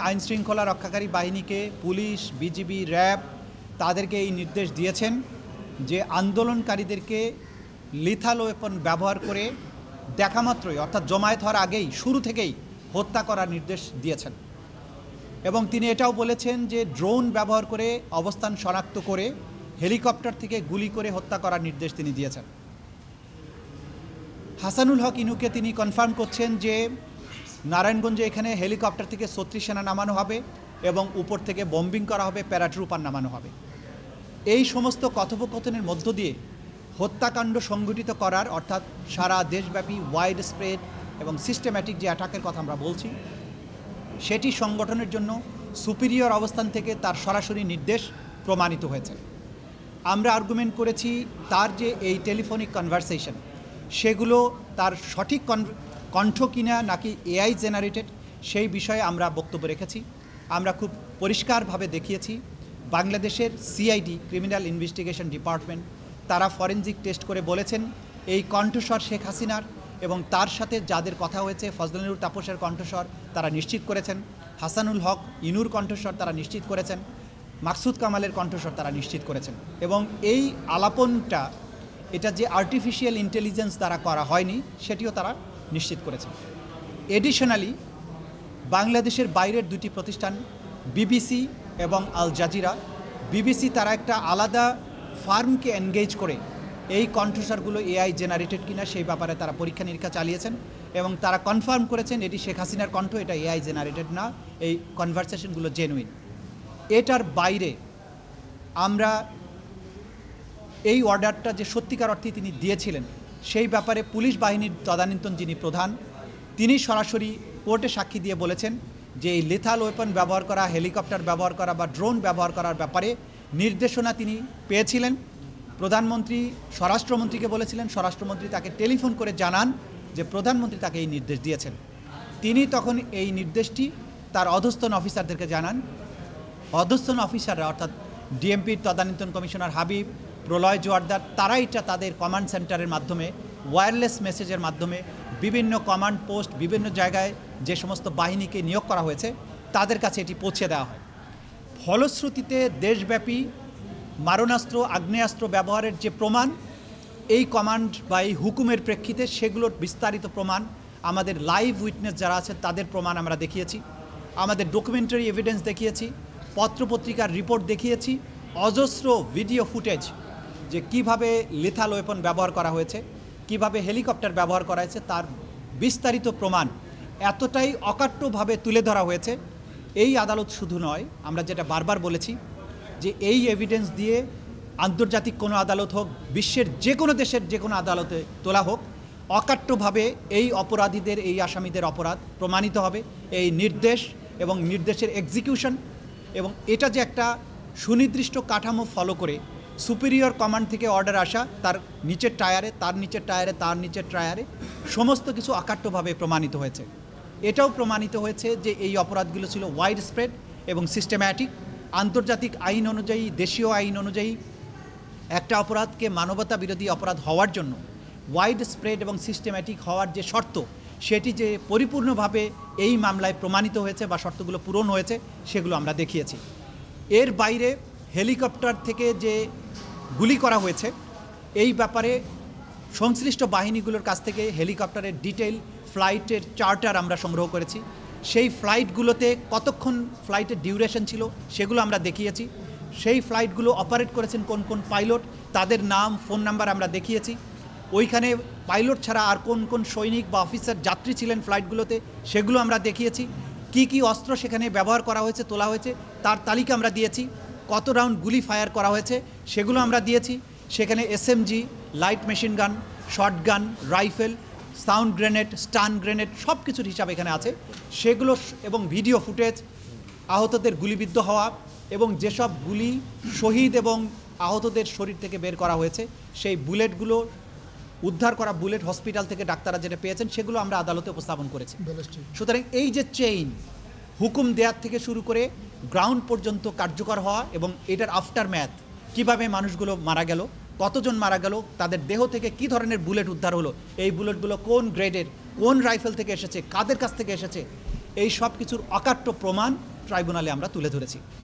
আইন শৃঙ্খলা রক্ষাকারী বাহিনীকে পুলিশ, বিজিবি, র্যাব তাদেরকে এই নির্দেশ দিয়েছেন যে আন্দোলনকারীদেরকে লিথাল ওয়েপন ব্যবহার করে দেখামাত্রই অর্থাৎ জমায়েত হওয়ার আগেই শুরু থেকেই হত্যা করার নির্দেশ দিয়েছেন। এবং তিনি এটাও বলেছেন যে ড্রোন ব্যবহার করে অবস্থান শনাক্ত করে হেলিকপ্টার থেকে গুলি করে হত্যা করার নির্দেশ তিনি দিয়েছেন। হাসানুল হক ইনুকে তিনি কনফার্ম করছেন যে নারায়ণগঞ্জে এখানে হেলিকপ্টার থেকে ৩৬ সেনা নামানো হবে এবং উপর থেকে বম্বিং করা হবে, প্যারাট্রুপার নামানো হবে। এই সমস্ত কথোপকথনের মধ্য দিয়ে হত্যাকাণ্ড সংগঠিত করার অর্থাৎ সারা দেশব্যাপী ওয়াইড স্প্রেড এবং সিস্টেম্যাটিক যে অ্যাটাকের কথা আমরা বলছি সেটি সংগঠনের জন্য সুপিরিয়র অবস্থান থেকে তার সরাসরি নির্দেশ প্রমাণিত হয়েছে। আমরা আর্গুমেন্ট করেছি তার যে এই টেলিফোনিক কনভারসেশন সেগুলো তার সঠিক কণ্ঠ কিনা নাকি এআই জেনারেটেড সেই বিষয়ে আমরা বক্তব্য রেখেছি। আমরা খুব পরিষ্কারভাবে দেখিয়েছি বাংলাদেশের সিআইডি ক্রিমিনাল ইনভেস্টিগেশন ডিপার্টমেন্ট তারা ফরেনজিক টেস্ট করে বলেছেন এই কণ্ঠস্বর শেখ হাসিনার এবং তার সাথে যাদের কথা হয়েছে ফজলুল তাপসের কণ্ঠস্বর তারা নিশ্চিত করেছেন, হাসানুল হক ইনুর কণ্ঠস্বর তারা নিশ্চিত করেছেন, মাকসুদ কামালের কণ্ঠস্বর তারা নিশ্চিত করেছেন। এবং এই আলাপনটা এটা যে আর্টিফিশিয়াল ইন্টেলিজেন্স দ্বারা করা হয়নি সেটিও তারা নিশ্চিত করেছেন। এডিশনালি বাংলাদেশের বাইরের দুটি প্রতিষ্ঠান বিবিসি এবং আল জাজিরা, বিবিসি তারা একটা আলাদা ফার্মকে এনগেজ করে এই কণ্ঠস্বরগুলো এআই জেনারেটেড কিনা সেই ব্যাপারে তারা পরীক্ষা নিরীক্ষা চালিয়েছেন এবং তারা কনফার্ম করেছেন এটি শেখ হাসিনার কণ্ঠ, এটা এআই জেনারেটেড না, এই কনভারসেশনগুলো জেনুইন। এটার বাইরে আমরা এই অর্ডারটা যে সত্যিকার অর্থে তিনি দিয়েছিলেন সেই ব্যাপারে পুলিশ বাহিনীর তদানীন্তন যিনি প্রধান তিনি সরাসরি কোর্টে সাক্ষী দিয়ে বলেছেন যে এই লিথাল ওয়েপন ব্যবহার করা, হেলিকপ্টার ব্যবহার করা বা ড্রোন ব্যবহার করার ব্যাপারে নির্দেশনা তিনি পেয়েছিলেন। প্রধানমন্ত্রী স্বরাষ্ট্রমন্ত্রীকে বলেছিলেন, স্বরাষ্ট্রমন্ত্রী তাকে টেলিফোন করে জানান যে প্রধানমন্ত্রী তাকে এই নির্দেশ দিয়েছেন। তিনি তখন এই নির্দেশটি তার অধস্তন অফিসারদেরকে জানান। অধস্তন অফিসাররা অর্থাৎ ডিএমপির তদানীন্তন কমিশনার হাবিব, প্রলয় জোয়ারদার তারা এটা তাদের কমান্ড সেন্টারের মাধ্যমে ওয়্যারলেস মেসেজের মাধ্যমে বিভিন্ন কমান্ড পোস্ট বিভিন্ন জায়গায় যে সমস্ত বাহিনীকে নিয়োগ করা হয়েছে তাদের কাছে এটি পৌঁছে দেওয়া হয়। ফলশ্রুতিতে দেশব্যাপী মারণাস্ত্র, আগ্নেয়াস্ত্র ব্যবহারের যে প্রমাণ এই কমান্ড বা এই হুকুমের প্রেক্ষিতে সেগুলোর বিস্তারিত প্রমাণ আমাদের লাইভ উইটনেস যারা আছে তাদের প্রমাণ আমরা দেখিয়েছি, আমাদের ডকুমেন্টারি এভিডেন্স দেখিয়েছি, পত্রপত্রিকার রিপোর্ট দেখিয়েছি, অজস্র ভিডিও ফুটেজ যে কিভাবে লিথাল ওয়েপন ব্যবহার করা হয়েছে, কিভাবে হেলিকপ্টার ব্যবহার করা হয়েছে তার বিস্তারিত প্রমাণ এতটাই অকাট্যভাবে তুলে ধরা হয়েছে। এই আদালত শুধু নয়, আমরা যেটা বারবার বলেছি যে এই এভিডেন্স দিয়ে আন্তর্জাতিক কোনো আদালত হোক, বিশ্বের যে কোনো দেশের যে কোনো আদালতে তোলা হোক, অকাট্যভাবে এই অপরাধীদের এই আসামিদের অপরাধ প্রমাণিত হবে। এই নির্দেশ এবং নির্দেশের এক্সিকিউশন এবং এটা যে একটা সুনির্দিষ্ট কাঠামো ফলো করে সুপিরিয়র কমান্ড থেকে অর্ডার আসা, তার নিচের টায়ারে, তার নিচের টায়ারে, তার নিচের টায়ারে সমস্ত কিছু অকাট্যভাবে প্রমাণিত হয়েছে। এটাও প্রমাণিত হয়েছে যে এই অপরাধগুলো ছিল ওয়াইড স্প্রেড এবং সিস্টেম্যাটিক। আন্তর্জাতিক আইন অনুযায়ী, দেশীয় আইন অনুযায়ী একটা অপরাধকে মানবতা বিরোধী অপরাধ হওয়ার জন্য ওয়াইড স্প্রেড এবং সিস্টেম্যাটিক হওয়ার যে শর্ত সেটি যে পরিপূর্ণভাবে এই মামলায় প্রমাণিত হয়েছে বা শর্তগুলো পূরণ হয়েছে সেগুলো আমরা দেখিয়েছি। এর বাইরে হেলিকপ্টার থেকে যে গুলি করা হয়েছে এই ব্যাপারে সংশ্লিষ্ট বাহিনীগুলোর কাছ থেকে হেলিকপ্টারের ডিটেইল ফ্লাইটের চার্টার আমরা সংগ্রহ করেছি। সেই ফ্লাইটগুলোতে কতক্ষণ ফ্লাইটের ডিউরেশন ছিল সেগুলো আমরা দেখিয়েছি। সেই ফ্লাইটগুলো অপারেট করেছেন কোন কোন পাইলট তাদের নাম, ফোন নাম্বার আমরা দেখিয়েছি। ওইখানে পাইলট ছাড়া আর কোন কোন সৈনিক বা অফিসার যাত্রী ছিলেন ফ্লাইটগুলোতে সেগুলো আমরা দেখিয়েছি। কি কি অস্ত্র সেখানে ব্যবহার করা হয়েছে, তোলা হয়েছে তার তালিকা আমরা দিয়েছি। কত রাউন্ড গুলি ফায়ার করা হয়েছে সেগুলো আমরা দিয়েছি। সেখানে SMG, light machine gun, shotgun, rifle, sound grenade, stun grenade সব কিছুর হিসাব এখানে আছে সেগুলো এবং ভিডিও ফুটেজ, আহতদের গুলিবিদ্ধ হওয়া এবং যেসব গুলি শহীদ এবং আহতদের শরীর থেকে বের করা হয়েছে সেই বুলেটগুলো উদ্ধার করা বুলেট হসপিটাল থেকে ডাক্তাররা যেটা পেয়েছেন সেগুলো আমরা আদালতে উপস্থাপন করেছি। সুতরাং এই যে চেইন হুকুম দেওয়ার থেকে শুরু করে গ্রাউন্ড পর্যন্ত কার্যকর হওয়া এবং এটার আফটার ম্যাথ কীভাবে মানুষগুলো মারা গেল, কতজন মারা গেল, তাদের দেহ থেকে কী ধরনের বুলেট উদ্ধার হলো, এই বুলেটগুলো কোন গ্রেডের, কোন রাইফেল থেকে এসেছে, কাদের কাছ থেকে এসেছে, এই সব কিছুর অকাট্য প্রমাণ ট্রাইব্যুনালে আমরা তুলে ধরেছি।